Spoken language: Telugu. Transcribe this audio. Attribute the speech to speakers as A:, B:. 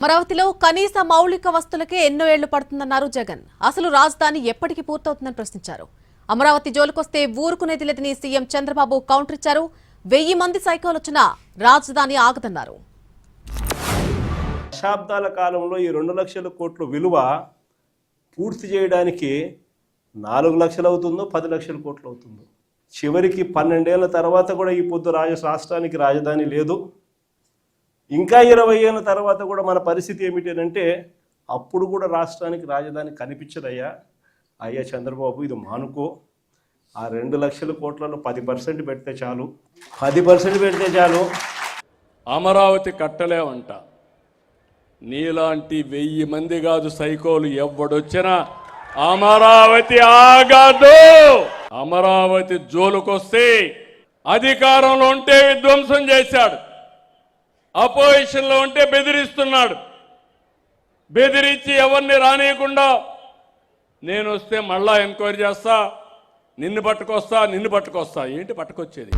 A: అమరావతిలో కనీస మౌలిక వస్తువులకే ఎన్నో ఏళ్లు పడుతుందన్నారు జగన్. అసలు రాజధాని ఎప్పటికి పూర్తవుతుందని ప్రశ్నించారు. అమరావతి జోలికొస్తే ఊరుకునేది లేదని సీఎం చంద్రబాబు కౌంటర్ ఇచ్చారు. 1000 మంది సైకోలు వచ్చినా రాజధాని ఆగదన్నారు.
B: దశాబ్దాల కాలంలో ఈ 2 లక్షల కోట్ల విలువ పూర్తి చేయడానికి 4 లక్షలు అవుతుందో 10 లక్షల కోట్లు అవుతుందో, చివరికి 12 ఏళ్ల తర్వాత కూడా ఈ పొద్దు రాష్ట్రానికి రాజధాని లేదు. ఇంకా 20 ఏళ్ళ తర్వాత కూడా మన పరిస్థితి ఏమిటంటే అప్పుడు కూడా రాష్ట్రానికి రాజధాని కనిపించదయ్యా. అయ్యా చంద్రబాబు, ఇది మానుకో. ఆ 2 లక్షల కోట్లలో 10% పెడితే చాలు, 10% పెడితే చాలు.
C: అమరావతి కట్టలేమంట. నీలాంటి 1000 మంది కాదు సైకోలు ఎవడొచ్చినా అమరావతి ఆగదు. అమరావతి జోలుకొస్తే అధికారంలో ఉంటే విధ్వంసం చేశాడు, అపోజిషన్లో ఉంటే బెదిరిస్తున్నాడు. బెదిరించి ఎవరిని రానియకుండా నేను వస్తే మళ్ళా ఎంక్వైరీ చేస్తా, నిన్ను పట్టుకొస్తా ఏంటి పట్టుకొచ్చేది?